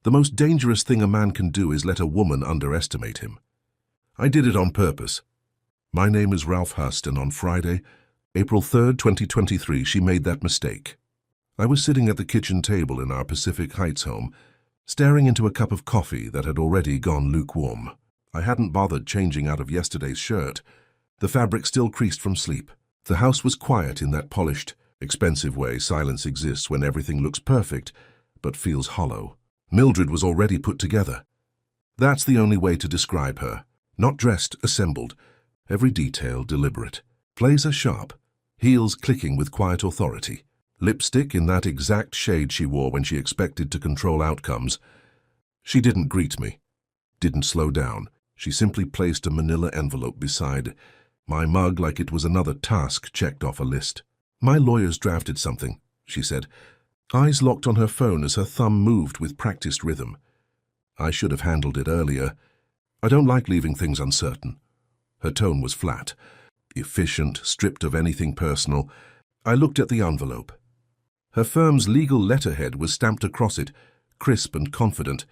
The most dangerous thing a man can do is let a woman underestimate him. I did it on purpose. My name is Ralph Hust, and on Friday, April 3rd, 2023, she made that mistake. I was sitting at the kitchen table in our Pacific Heights home, staring into a cup of coffee that had already gone lukewarm. I hadn't bothered changing out of yesterday's shirt, the fabric still creased from sleep. The house was quiet in that polished, expensive way silence exists when everything looks perfect, but feels hollow. Mildred was already put together. That's the only way to describe her. Not dressed, assembled. Every detail deliberate. Blazer sharp. Heels clicking with quiet authority. Lipstick in that exact shade she wore when she expected to control outcomes. She didn't greet me. Didn't slow down. She simply placed a manila envelope beside my mug like it was another task checked off a list. "My lawyers drafted something," she said, eyes locked on her phone as her thumb moved with practiced rhythm. I should have handled it earlier. I don't like leaving things uncertain. Her tone was flat, efficient, stripped of anything personal. I looked at the envelope. Her firm's legal letterhead was stamped across it, crisp and confident,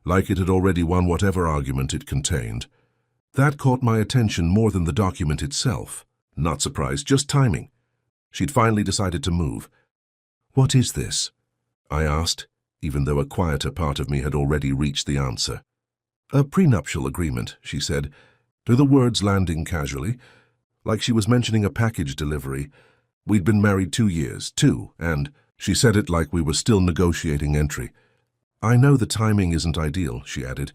like it had already won whatever argument it contained. That caught my attention more than the document itself. Not surprised, just timing. She'd finally decided to move. "What is this?" I asked, even though a quieter part of me had already reached the answer. "A prenuptial agreement," she said, with the words landing casually, like she was mentioning a package delivery. We'd been married 2 years, and she said it like we were still negotiating entry. "I know the timing isn't ideal," she added,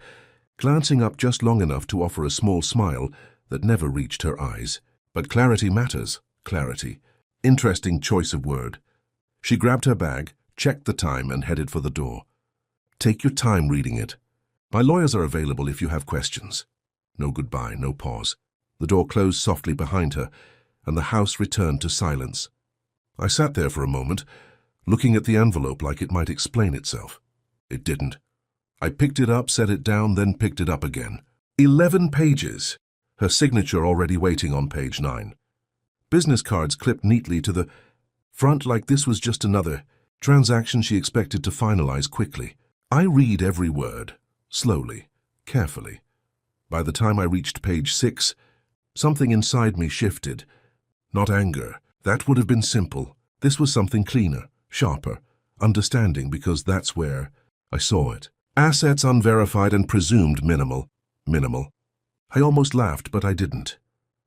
glancing up just long enough to offer a small smile that never reached her eyes. "But clarity matters, clarity. Interesting choice of word." She grabbed her bag, checked the time, and headed for the door. "Take your time reading it. My lawyers are available if you have questions." No goodbye, no pause. The door closed softly behind her, and the house returned to silence. I sat there for a moment, looking at the envelope like it might explain itself. It didn't. I picked it up, set it down, then picked it up again. 11 pages. Her signature already waiting on page 9. Business cards clipped neatly to the front like this was just another transaction she expected to finalize quickly. I read every word, slowly, carefully. By the time I reached page 6, something inside me shifted. Not anger. That would have been simple. This was something cleaner, sharper, understanding, because that's where I saw it. Assets unverified and presumed minimal. Minimal. I almost laughed, but I didn't.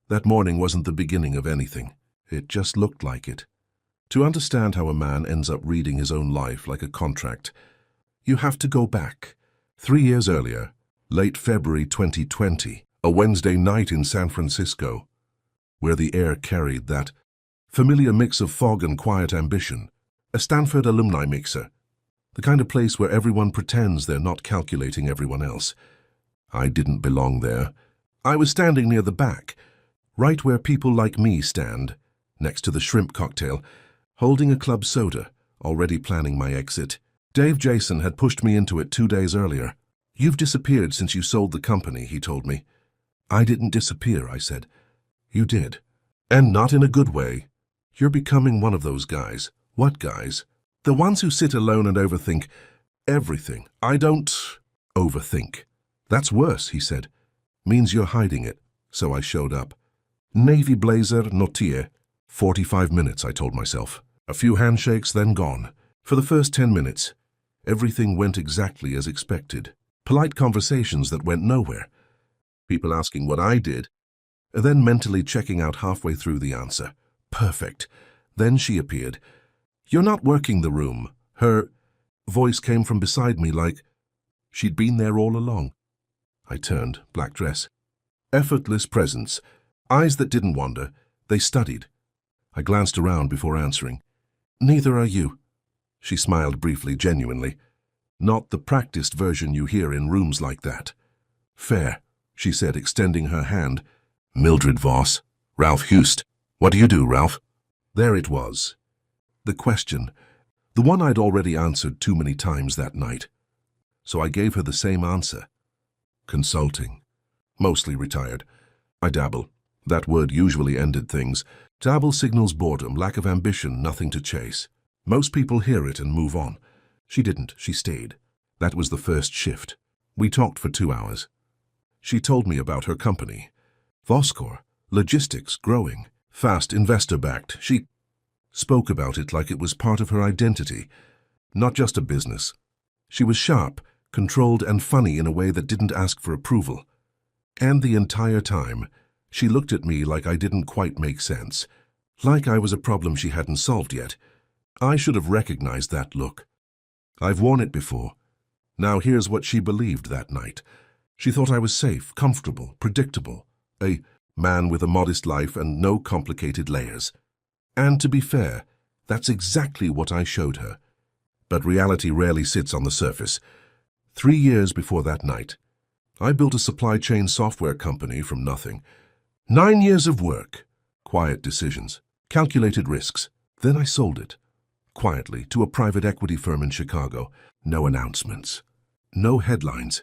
That morning wasn't the beginning of anything. It just looked like it. To understand how a man ends up reading his own life like a contract, you have to go back. 3 years earlier, late February 2020, a Wednesday night in San Francisco, where the air carried that familiar mix of fog and quiet ambition, a Stanford alumni mixer, the kind of place where everyone pretends they're not calculating everyone else. I didn't belong there. I was standing near the back, right where people like me stand, next to the shrimp cocktail, holding a club soda, already planning my exit. Dave Jason had pushed me into it 2 days earlier. "You've disappeared since you sold the company," he told me. "I didn't disappear," I said. "You did. And not in a good way. You're becoming one of those guys." "What guys?" "The ones who sit alone and overthink everything." "I don't overthink." "That's worse," he said. "Means you're hiding it." So I showed up. Navy blazer, no tie. 45 minutes, I told myself. A few handshakes, then gone. For the first 10 minutes, everything went exactly as expected. Polite conversations that went nowhere. People asking what I did, and then mentally checking out halfway through the answer. Perfect. Then she appeared. "You're not working the room." Her voice came from beside me like she'd been there all along. I turned, black dress. Effortless presence. Eyes that didn't wander. They studied. I glanced around before answering. "Neither are you." She smiled briefly, genuinely. Not the practiced version you hear in rooms like that. "Fair," she said, extending her hand. "Mildred Voss. Ralph Hust. What do you do, Ralph?" There it was. The question. The one I'd already answered too many times that night. So I gave her the same answer. Consulting. Mostly retired. I dabble. That word usually ended things. Dabble signals boredom, lack of ambition, nothing to chase. Most people hear it and move on. She didn't. She stayed. That was the first shift. We talked for 2 hours. She told me about her company. Voscor, logistics, growing, fast, investor-backed. She spoke about it like it was part of her identity, not just a business. She was sharp, controlled, and funny in a way that didn't ask for approval. And the entire time, she looked at me like I didn't quite make sense, like I was a problem she hadn't solved yet. I should have recognized that look. I've worn it before. Now here's what she believed that night. She thought I was safe, comfortable, predictable, a man with a modest life and no complicated layers. And to be fair, that's exactly what I showed her. But reality rarely sits on the surface. 3 years before that night, I built a supply chain software company from nothing. 9 years of work, quiet decisions, calculated risks. Then I sold it, quietly, to a private equity firm in Chicago. No announcements, no headlines,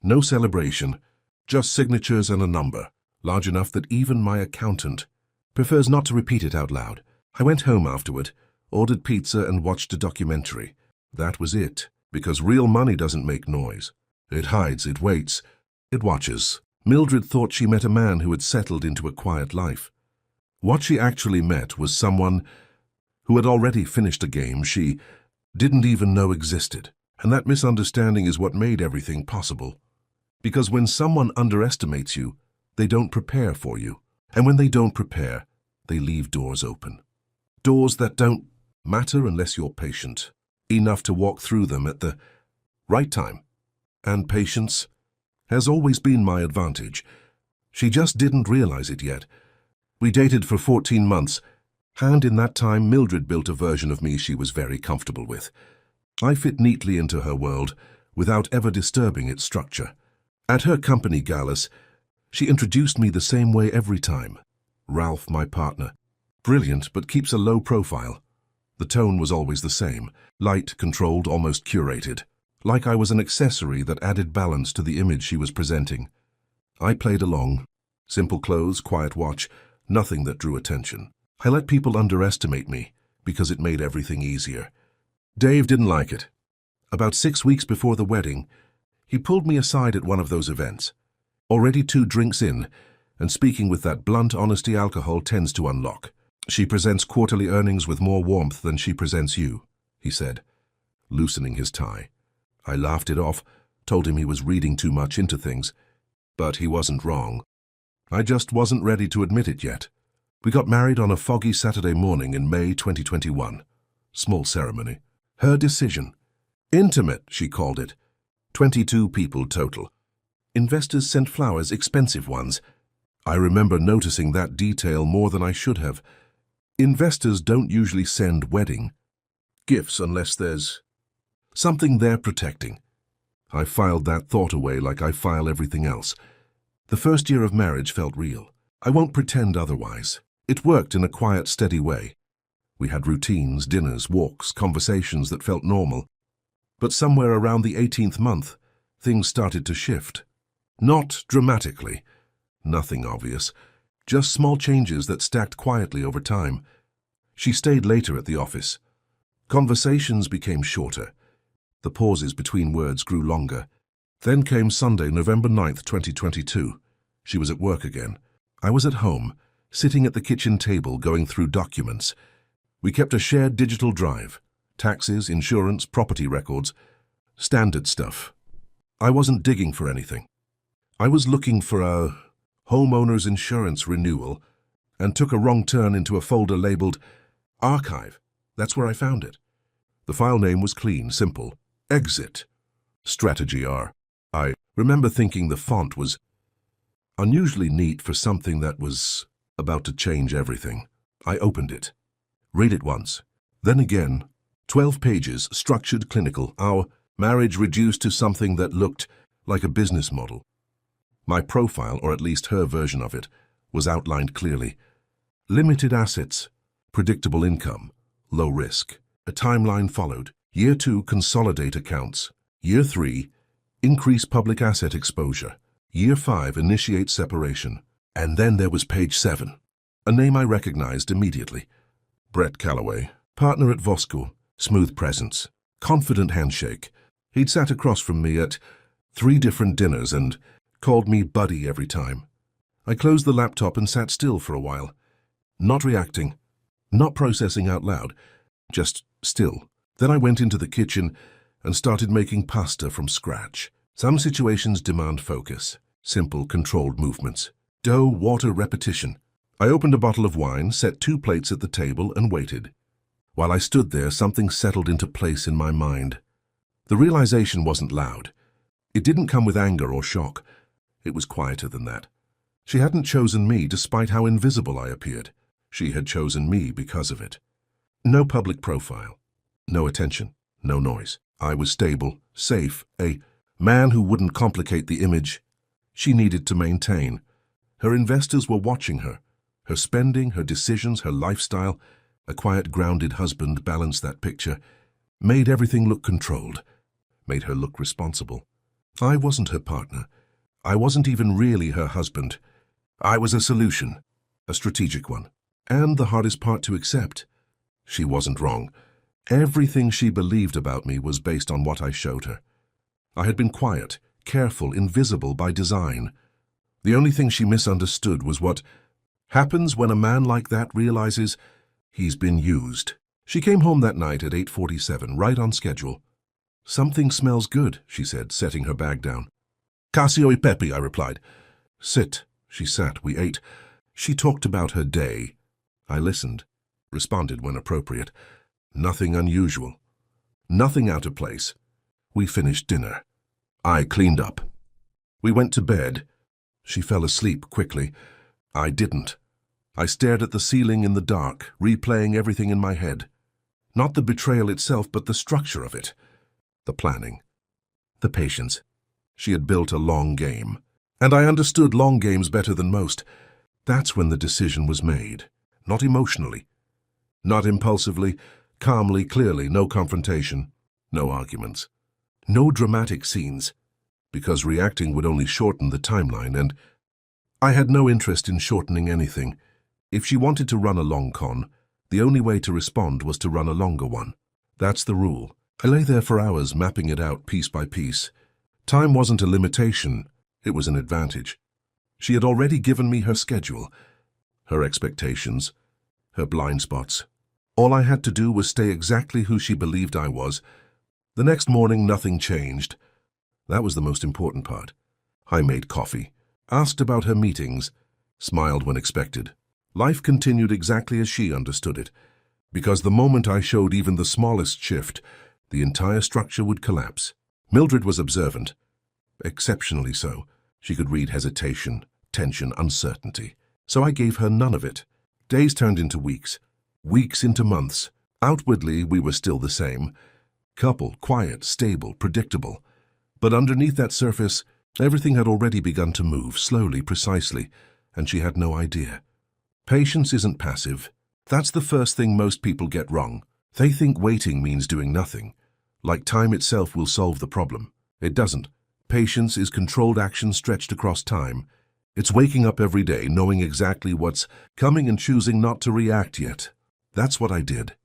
no celebration, just signatures and a number, large enough that even my accountant prefers not to repeat it out loud. I went home afterward, ordered pizza and watched a documentary. That was it, because real money doesn't make noise. It hides, it waits, it watches. Mildred thought she met a man who had settled into a quiet life. What she actually met was someone who had already finished a game she didn't even know existed. And that misunderstanding is what made everything possible. Because when someone underestimates you, they don't prepare for you. And when they don't prepare, they leave doors open. Doors that don't matter unless you're patient enough to walk through them at the right time. And patience has always been my advantage. She just didn't realize it yet. We dated for 14 months, and in that time Mildred built a version of me she was very comfortable with. I fit neatly into her world without ever disturbing its structure. At her company galas, she introduced me the same way every time. Ralph, my partner. Brilliant, but keeps a low profile. The tone was always the same, light, controlled, almost curated, like I was an accessory that added balance to the image she was presenting. I played along. Simple clothes, quiet watch, nothing that drew attention. I let people underestimate me because it made everything easier. Dave didn't like it. About 6 weeks before the wedding, he pulled me aside at one of those events. Already 2 drinks in, and speaking with that blunt honesty alcohol tends to unlock. She presents quarterly earnings with more warmth than she presents you, he said, loosening his tie. I laughed it off, told him he was reading too much into things. But he wasn't wrong. I just wasn't ready to admit it yet. We got married on a foggy Saturday morning in May 2021. Small ceremony. Her decision. Intimate, she called it. 22 people total. Investors sent flowers, expensive ones. I remember noticing that detail more than I should have. Investors don't usually send wedding gifts unless there's something they're protecting. I filed that thought away like I file everything else. The first year of marriage felt real. I won't pretend otherwise. It worked in a quiet, steady way. We had routines, dinners, walks, conversations that felt normal. But somewhere around the 18th month, things started to shift. Not dramatically. Nothing obvious. Just small changes that stacked quietly over time. She stayed later at the office. Conversations became shorter. The pauses between words grew longer. Then came Sunday, November 9th, 2022. She was at work again. I was at home, sitting at the kitchen table going through documents. We kept a shared digital drive. Taxes, insurance, property records. Standard stuff. I wasn't digging for anything. I was looking for a homeowner's insurance renewal and took a wrong turn into a folder labeled Archive. That's where I found it. The file name was clean, simple. Exit. Strategy R. I remember thinking the font was unusually neat for something that was about to change everything. I opened it. Read it once. Then again. 12 pages, structured, clinical. Our marriage reduced to something that looked like a business model. My profile, or at least her version of it, was outlined clearly. Limited assets, predictable income, low risk. A timeline followed. Year 2, consolidate accounts. Year 3, increase public asset exposure. Year 5, initiate separation. And then there was page 7. A name I recognized immediately. Brett Calloway, partner at Vosco. Smooth presence, confident handshake. He'd sat across from me at 3 different dinners and called me buddy every time. I closed the laptop and sat still for a while, not reacting, not processing out loud, just still. Then I went into the kitchen and started making pasta from scratch. Some situations demand focus, simple, controlled movements. Dough, water, repetition. I opened a bottle of wine, set 2 plates at the table, and waited. While I stood there, something settled into place in my mind. The realization wasn't loud. It didn't come with anger or shock. It was quieter than that. She hadn't chosen me despite how invisible I appeared. She had chosen me because of it. No public profile, no attention, no noise. I was stable, safe, a man who wouldn't complicate the image she needed to maintain. Her investors were watching her. Her spending, her decisions, her lifestyle. A quiet, grounded husband balanced that picture, made everything look controlled, made her look responsible. I wasn't her partner. I wasn't even really her husband. I was a solution, a strategic one. And the hardest part to accept. She wasn't wrong. Everything she believed about me was based on what I showed her. I had been quiet, careful, invisible by design. The only thing she misunderstood was what happens when a man like that realizes he's been used. She came home that night at 8:47, right on schedule. "Something smells good," she said, setting her bag down. "Cassio e pepe," I replied. "Sit." She sat. We ate. She talked about her day. I listened, responded when appropriate. Nothing unusual. Nothing out of place. We finished dinner. I cleaned up. We went to bed. She fell asleep quickly. I didn't. I stared at the ceiling in the dark, replaying everything in my head. Not the betrayal itself, but the structure of it. The planning. The patience. She had built a long game. And I understood long games better than most. That's when the decision was made. Not emotionally. Not impulsively, calmly, clearly, no confrontation, no arguments. No dramatic scenes, because reacting would only shorten the timeline, and I had no interest in shortening anything. If she wanted to run a long con, the only way to respond was to run a longer one. That's the rule. I lay there for hours, mapping it out piece by piece. Time wasn't a limitation, it was an advantage. She had already given me her schedule, her expectations, her blind spots. All I had to do was stay exactly who she believed I was. The next morning, nothing changed. That was the most important part. I made coffee, asked about her meetings, smiled when expected. Life continued exactly as she understood it, because the moment I showed even the smallest shift, the entire structure would collapse. Mildred was observant, exceptionally so. She could read hesitation, tension, uncertainty. So I gave her none of it. Days turned into weeks, weeks into months. Outwardly, we were still the same. Couple, quiet, stable, predictable. But underneath that surface, everything had already begun to move, slowly, precisely, and she had no idea. Patience isn't passive. That's the first thing most people get wrong. They think waiting means doing nothing, like time itself will solve the problem. It doesn't. Patience is controlled action stretched across time. It's waking up every day, knowing exactly what's coming and choosing not to react yet. That's what I did.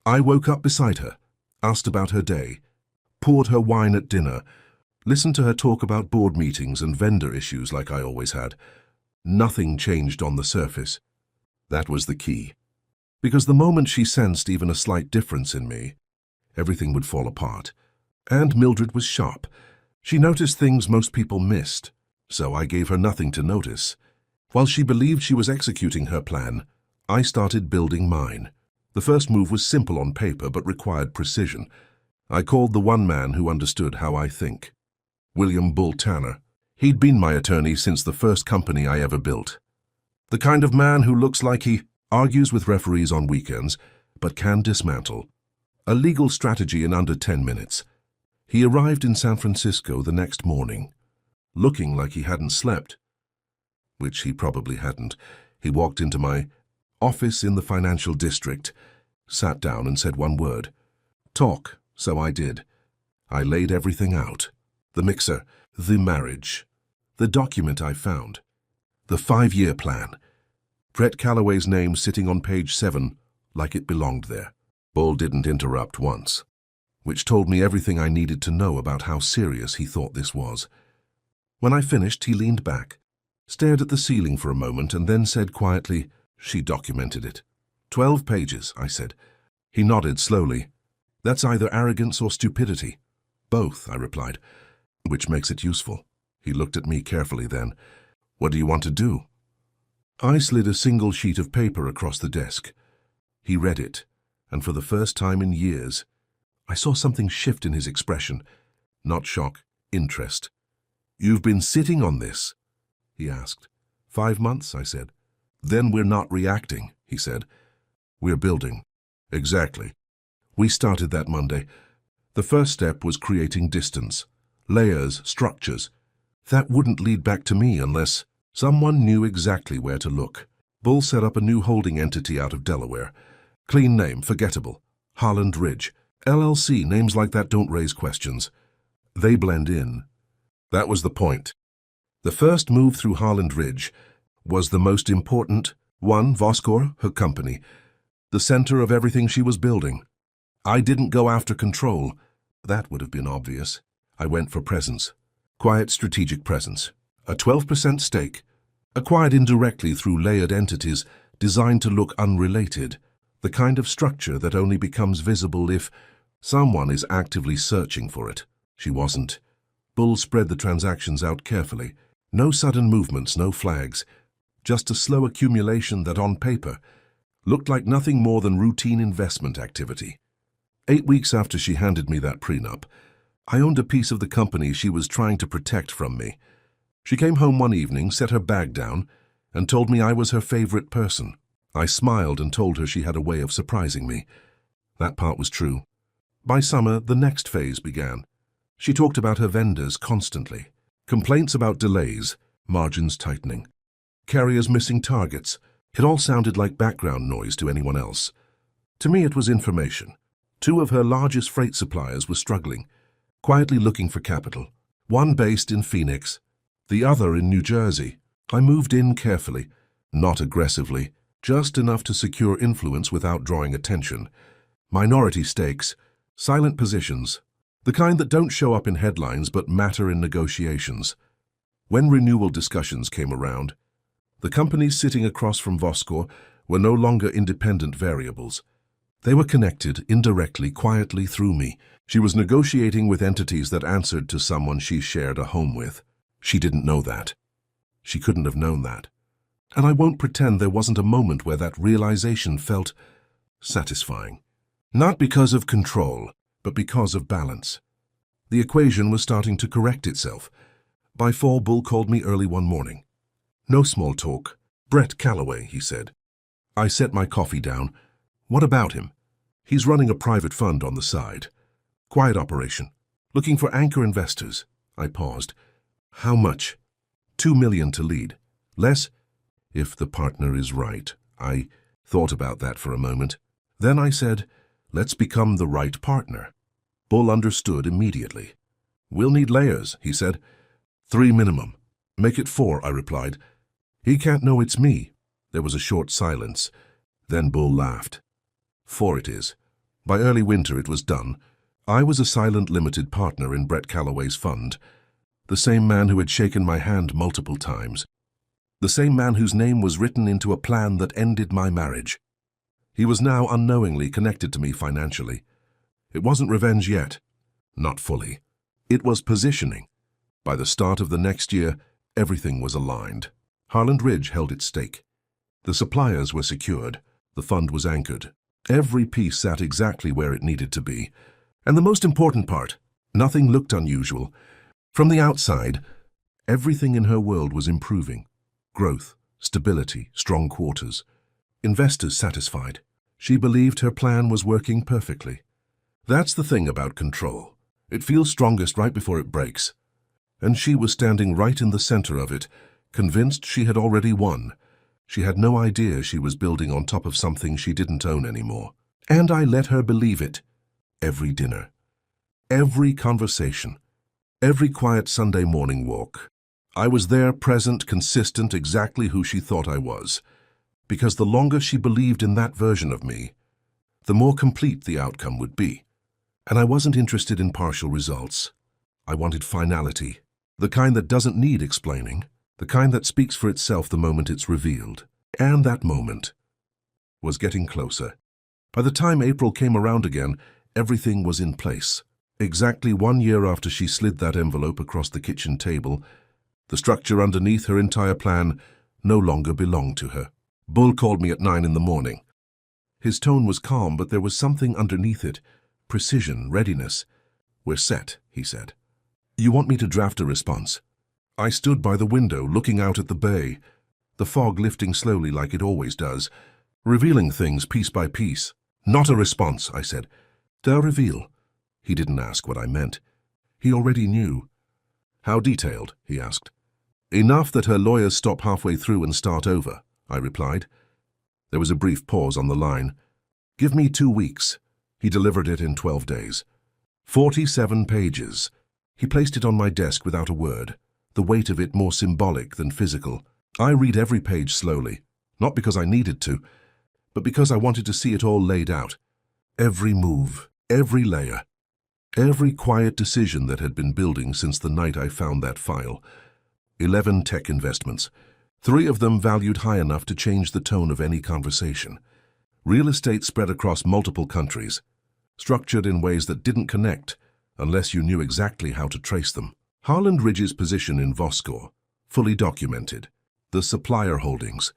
I woke up beside her, asked about her day, poured her wine at dinner, listened to her talk about board meetings and vendor issues like I always had. Nothing changed on the surface. That was the key. Because the moment she sensed even a slight difference in me, everything would fall apart. And Mildred was sharp. She noticed things most people missed, so I gave her nothing to notice. While she believed she was executing her plan, I started building mine. The first move was simple on paper but required precision. I called the one man who understood how I think. William Bull Tanner. He'd been my attorney since the first company I ever built. The kind of man who looks like he argues with referees on weekends, but can dismantle. A legal strategy in under 10 minutes. He arrived in San Francisco the next morning, looking like he hadn't slept, which he probably hadn't. He walked into my office in the financial district, sat down and said one word. Talk. So I did. I laid everything out. The mixer, the marriage, the document I found, the 5-year plan. Brett Calloway's name sitting on page 7, like it belonged there. Bull didn't interrupt once. which told me everything I needed to know about how serious he thought this was. When I finished, he leaned back, stared at the ceiling for a moment, and then said quietly, "She documented it." 12 pages, I said. He nodded slowly. "That's either arrogance or stupidity." "Both," I replied. "Which makes it useful." He looked at me carefully then. "What do you want to do?" I slid a single sheet of paper across the desk. He read it, and for the first time in years, I saw something shift in his expression. Not shock, interest. "You've been sitting on this?" he asked. 5 months, I said. "Then we're not reacting," he said. "We're building." "Exactly." We started that Monday. The first step was creating distance, layers, structures. That wouldn't lead back to me unless someone knew exactly where to look. Bull set up a new holding entity out of Delaware. Clean name, forgettable. Harland Ridge. LLC, names like that don't raise questions. They blend in. That was the point. The first move through Harland Ridge was the most important. One, Voskor, her company, the center of everything she was building. I didn't go after control. That would have been obvious. I went for presence. Quiet strategic presence. A 12% stake, acquired indirectly through layered entities designed to look unrelated. The kind of structure that only becomes visible if someone is actively searching for it. She wasn't. Bull spread the transactions out carefully. No sudden movements, no flags. Just a slow accumulation that on paper looked like nothing more than routine investment activity. 8 weeks after she handed me that prenup, I owned a piece of the company she was trying to protect from me. She came home one evening, set her bag down, and told me I was her favorite person. I smiled and told her she had a way of surprising me. That part was true. By summer, the next phase began. She talked about her vendors constantly. Complaints about delays, margins tightening, carriers missing targets. It all sounded like background noise to anyone else. To me, it was information. 2 of her largest freight suppliers were struggling, quietly looking for capital. One based in Phoenix, the other in New Jersey. I moved in carefully, not aggressively, just enough to secure influence without drawing attention. Minority stakes, silent positions, the kind that don't show up in headlines but matter in negotiations. When renewal discussions came around, the companies sitting across from Voskor were no longer independent variables. They were connected indirectly, quietly through me. She was negotiating with entities that answered to someone she shared a home with. She didn't know that. She couldn't have known that. And I won't pretend there wasn't a moment where that realization felt satisfying. Not because of control, but because of balance. The equation was starting to correct itself. By 4, Bull called me early one morning. "No small talk. Brett Calloway," he said. I set my coffee down. "What about him?" "He's running a private fund on the side. Quiet operation. Looking for anchor investors." I paused. "How much?" $2 million to lead. Less? If the partner is right. I thought about that for a moment. Then I said, "Let's become the right partner." Bull understood immediately. "We'll need layers," he said. 3 minimum. "Make it 4, I replied. "He can't know it's me." There was a short silence. Then Bull laughed. 4 it is. By early winter it was done. I was a silent limited partner in Brett Calloway's fund. The same man who had shaken my hand multiple times. The same man whose name was written into a plan that ended my marriage. He was now unknowingly connected to me financially. It wasn't revenge yet. Not fully. It was positioning. By the start of the next year, everything was aligned. Harland Ridge held its stake. The suppliers were secured. The fund was anchored. Every piece sat exactly where it needed to be. And the most important part, nothing looked unusual. From the outside, everything in her world was improving. Growth, stability, strong quarters. Investors satisfied. She believed her plan was working perfectly. That's the thing about control. It feels strongest right before it breaks. And she was standing right in the center of it, convinced she had already won. She had no idea she was building on top of something she didn't own anymore. And I let her believe it. Every dinner, every conversation, every quiet Sunday morning walk. I was there, present, consistent, exactly who she thought I was. Because the longer she believed in that version of me, the more complete the outcome would be. And I wasn't interested in partial results. I wanted finality, the kind that doesn't need explaining, the kind that speaks for itself the moment it's revealed. And that moment was getting closer. By the time April came around again, everything was in place. Exactly 1 year after she slid that envelope across the kitchen table, the structure underneath her entire plan no longer belonged to her. Bull called me at 9 in the morning. His tone was calm, but there was something underneath it. Precision, readiness. "We're set," he said. "You want me to draft a response?" I stood by the window, looking out at the bay, the fog lifting slowly like it always does, revealing things piece by piece. "Not a response," I said. "They'll reveal." He didn't ask what I meant. He already knew. "How detailed?" he asked. "Enough that her lawyers stop halfway through and start over," I replied. There was a brief pause on the line. "Give me 2 weeks." He delivered it in 12 days. 47 pages. He placed it on my desk without a word, the weight of it more symbolic than physical. I read every page slowly, not because I needed to, but because I wanted to see it all laid out. Every move, every layer, every quiet decision that had been building since the night I found that file. 11 tech investments. 3 of them valued high enough to change the tone of any conversation. Real estate spread across multiple countries, structured in ways that didn't connect unless you knew exactly how to trace them. Harland Ridge's position in Voskhor, fully documented. The supplier holdings,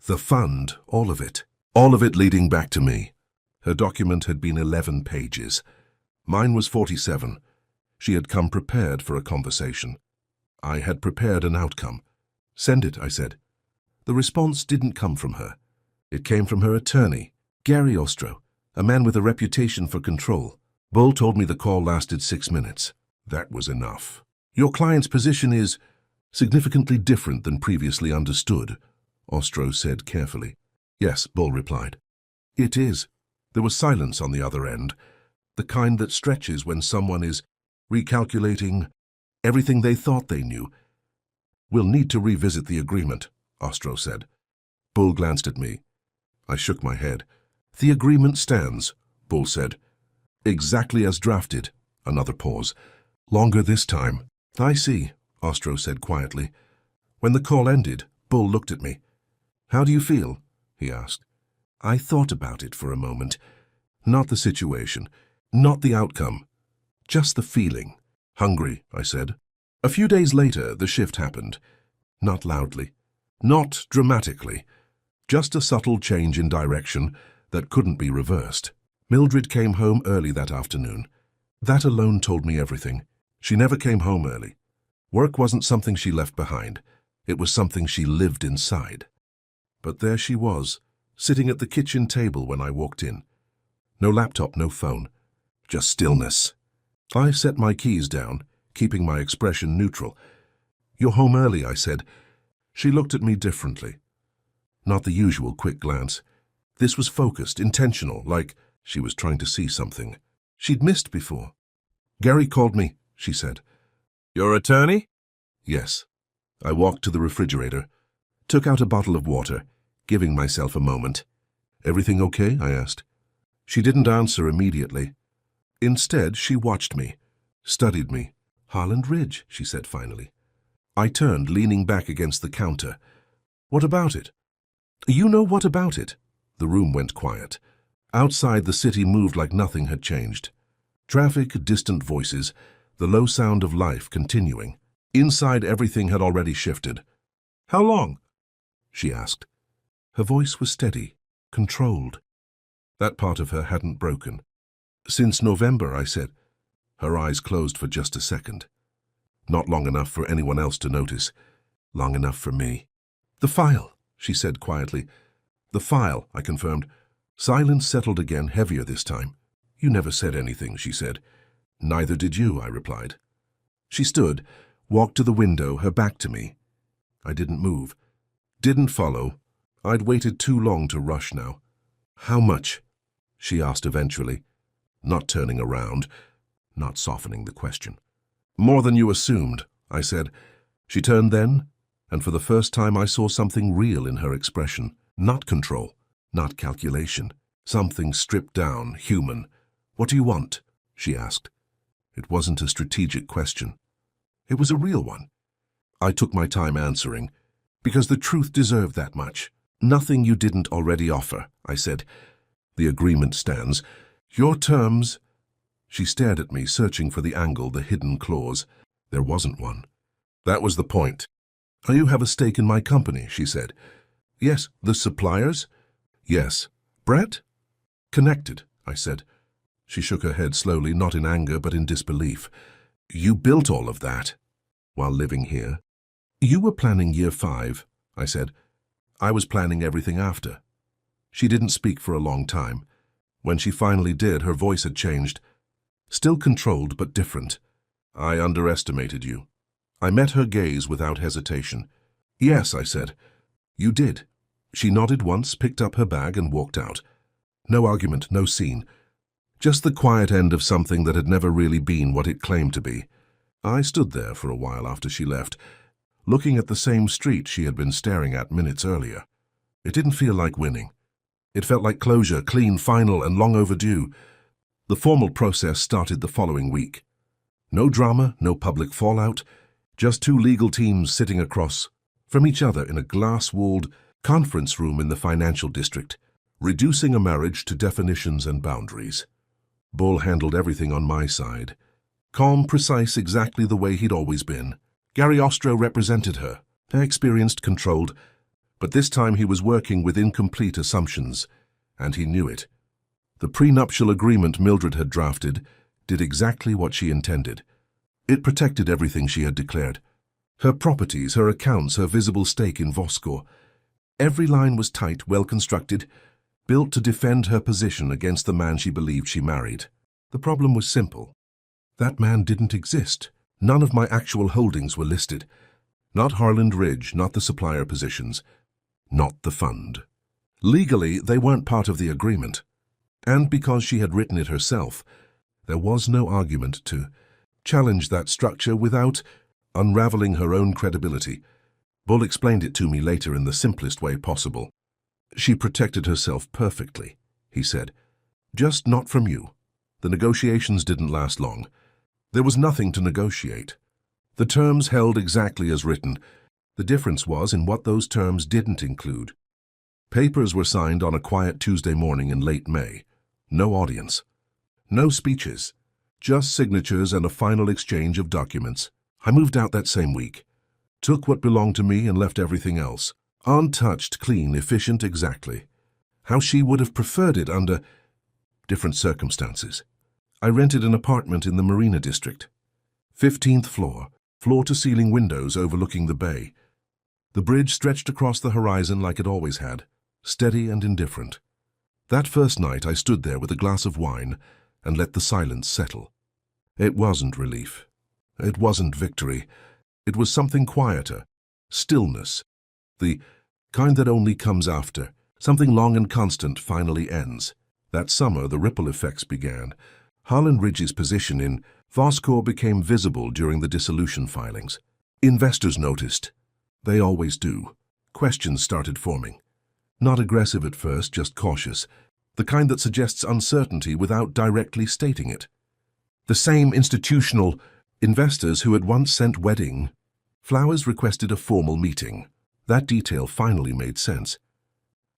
the fund, all of it leading back to me. Her document had been 11 pages. Mine was 47. She had come prepared for a conversation. I had prepared an outcome. "Send it," I said. The response didn't come from her. It came from her attorney, Gary Ostro, a man with a reputation for control. Bull told me the call lasted 6 minutes. That was enough. "Your client's position is significantly different than previously understood," Ostro said carefully. "Yes," Bull replied. "It is." There was silence on the other end, the kind that stretches when someone is recalculating everything they thought they knew. "We'll need to revisit the agreement," Ostro said. Bull glanced at me. I shook my head. "The agreement stands," Bull said. "Exactly as drafted." Another pause. "Longer this time." "I see," Ostro said quietly. When the call ended, Bull looked at me. "How do you feel?" he asked. I thought about it for a moment. Not the situation, not the outcome, just the feeling. "Hungry," I said. A few days later, the shift happened. Not loudly, not dramatically, just a subtle change in direction that couldn't be reversed. Mildred came home early that afternoon. That alone told me everything. She never came home early. Work wasn't something she left behind. It was something she lived inside. But there she was, sitting at the kitchen table when I walked in. No laptop, no phone, just stillness. I set my keys down, keeping my expression neutral. "You're home early," I said. She looked at me differently. Not the usual quick glance. This was focused, intentional, like she was trying to see something she'd missed before. "Gary called me," she said. "Your attorney?" "Yes." I walked to the refrigerator, took out a bottle of water, giving myself a moment. "Everything okay?" I asked. She didn't answer immediately. Instead, she watched me, studied me. "Harland Ridge," she said finally. I turned, leaning back against the counter. "What about it?" "You know what about it?" The room went quiet. Outside, the city moved like nothing had changed. Traffic, distant voices, the low sound of life continuing. Inside, everything had already shifted. "How long?" she asked. Her voice was steady, controlled. That part of her hadn't broken. "Since November," I said. Her eyes closed for just a second. Not long enough for anyone else to notice. Long enough for me. "The file," she said quietly. "The file," I confirmed. Silence settled again, heavier this time. "You never said anything," she said. "Neither did you," I replied. She stood, walked to the window, her back to me. I didn't move. Didn't follow. I'd waited too long to rush now. "How much?" she asked eventually, not turning around, not softening the question. "More than you assumed," I said. She turned then, and for the first time I saw something real in her expression. Not control, not calculation. Something stripped down, human. "What do you want?" she asked. It wasn't a strategic question. It was a real one. I took my time answering, because the truth deserved that much. Nothing you didn't already offer, I said. The agreement stands. Your terms... She stared at me, searching for the angle, the hidden clause. There wasn't one. That was the point. You have a stake in my company, she said. Yes. The suppliers? Yes. Brett? Connected, I said. She shook her head slowly, not in anger, but in disbelief. You built all of that while living here. You were planning year 5, I said. I was planning everything after. She didn't speak for a long time. When she finally did, her voice had changed. Still controlled, but different. I underestimated you. I met her gaze without hesitation. Yes, I said. You did. She nodded once, picked up her bag and walked out. No argument, no scene. Just the quiet end of something that had never really been what it claimed to be. I stood there for a while after she left, looking at the same street she had been staring at minutes earlier. It didn't feel like winning. It felt like closure, clean, final, and long overdue. The formal process started the following week. No drama, no public fallout, just 2 legal teams sitting across from each other in a glass-walled conference room in the financial district, reducing a marriage to definitions and boundaries. Bull handled everything on my side. Calm, precise, exactly the way he'd always been. Gary Ostro represented her, experienced, controlled, but this time he was working with incomplete assumptions, and he knew it. The prenuptial agreement Mildred had drafted did exactly what she intended. It protected everything she had declared. Her properties, her accounts, her visible stake in Voskhor. Every line was tight, well-constructed, built to defend her position against the man she believed she married. The problem was simple. That man didn't exist. None of my actual holdings were listed. Not Harland Ridge, not the supplier positions, not the fund. Legally, they weren't part of the agreement. And because she had written it herself, there was no argument to challenge that structure without unraveling her own credibility. Bull explained it to me later in the simplest way possible. She protected herself perfectly, he said. Just not from you. The negotiations didn't last long. There was nothing to negotiate. The terms held exactly as written. The difference was in what those terms didn't include. Papers were signed on a quiet Tuesday morning in late May. No audience. No speeches. Just signatures and a final exchange of documents. I moved out that same week. Took what belonged to me and left everything else. Untouched, clean, efficient, exactly. How she would have preferred it under different circumstances. I rented an apartment in the Marina District. 15th floor, floor-to-ceiling windows overlooking the bay. The bridge stretched across the horizon like it always had, steady and indifferent. That first night I stood there with a glass of wine and let the silence settle. It wasn't relief. It wasn't victory. It was something quieter, stillness, the kind that only comes after. Something long and constant finally ends. That summer the ripple effects began. Harland Ridge's position in Voskhor became visible during the dissolution filings. Investors noticed. They always do. Questions started forming. Not aggressive at first, just cautious. The kind that suggests uncertainty without directly stating it. The same institutional investors who had once sent wedding flowers requested a formal meeting. That detail finally made sense.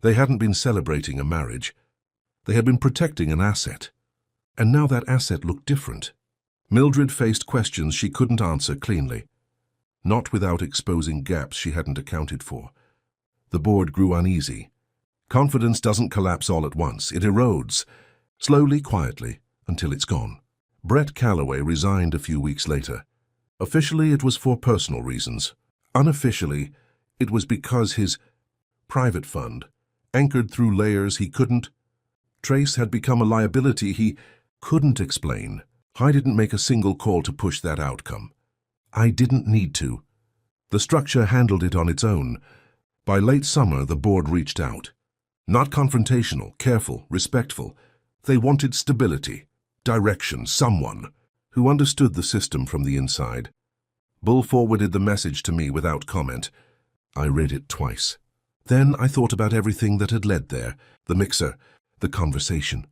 They hadn't been celebrating a marriage. They had been protecting an asset. And now that asset looked different. Mildred faced questions she couldn't answer cleanly, not without exposing gaps she hadn't accounted for. The board grew uneasy. Confidence doesn't collapse all at once. It erodes, slowly, quietly, until it's gone. Brett Calloway resigned a few weeks later. Officially, it was for personal reasons. Unofficially, it was because his private fund, anchored through layers he couldn't trace, had become a liability he couldn't explain. I didn't make a single call to push that outcome. I didn't need to. The structure handled it on its own. By late summer, the board reached out. Not confrontational, careful, respectful. They wanted stability, direction, someone who understood the system from the inside. Bull forwarded the message to me without comment. I read it twice. Then I thought about everything that had led there, the mixer, the conversation,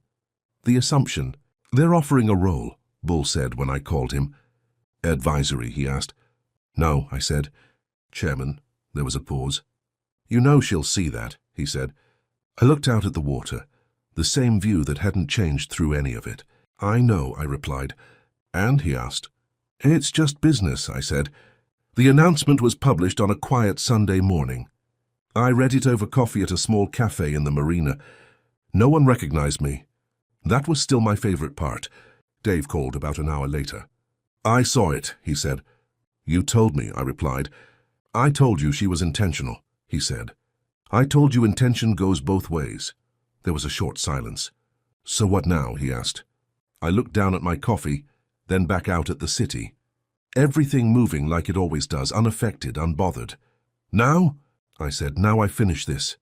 the assumption. They're offering a role, Bull said when I called him. Advisory, he asked. No, I said. Chairman. There was a pause. You know she'll see that, he said. I looked out at the water, the same view that hadn't changed through any of it. I know, I replied. And, he asked. It's just business, I said. The announcement was published on a quiet Sunday morning. I read it over coffee at a small cafe in the marina. No one recognized me. That was still my favorite part. Dave called about an hour later. I saw it, he said. You told me, I replied. I told you she was intentional, he said. I told you intention goes both ways. There was a short silence. So what now, he asked. I looked down at my coffee, then back out at the city. Everything moving like it always does, unaffected, unbothered. Now? I said, now I finish this.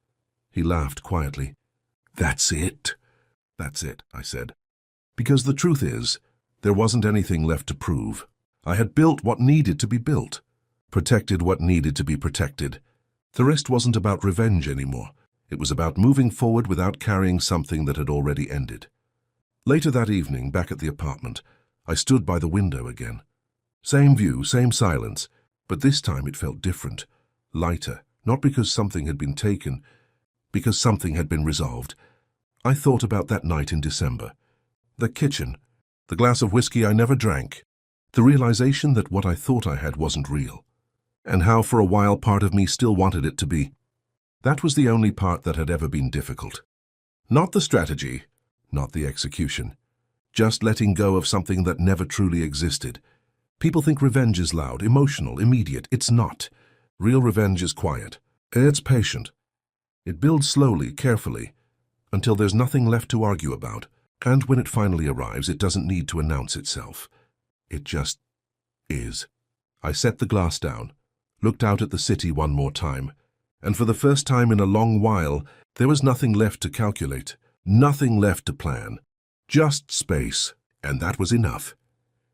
He laughed quietly. That's it. That's it, I said. Because the truth is, there wasn't anything left to prove. I had built what needed to be built, protected what needed to be protected. The rest wasn't about revenge anymore. It was about moving forward without carrying something that had already ended. Later that evening, back at the apartment, I stood by the window again. Same view, same silence, but this time it felt different, lighter, not because something had been taken, because something had been resolved. I thought about that night in December. The kitchen, the glass of whiskey I never drank, the realization that what I thought I had wasn't real, and how for a while part of me still wanted it to be. That was the only part that had ever been difficult. Not the strategy, not the execution. Just letting go of something that never truly existed. People think revenge is loud, emotional, immediate. It's not. Real revenge is quiet. It's patient. It builds slowly, carefully, until there's nothing left to argue about. And when it finally arrives, it doesn't need to announce itself. It just is. I set the glass down, looked out at the city one more time, and for the first time in a long while, there was nothing left to calculate, nothing left to plan. Just space, and that was enough.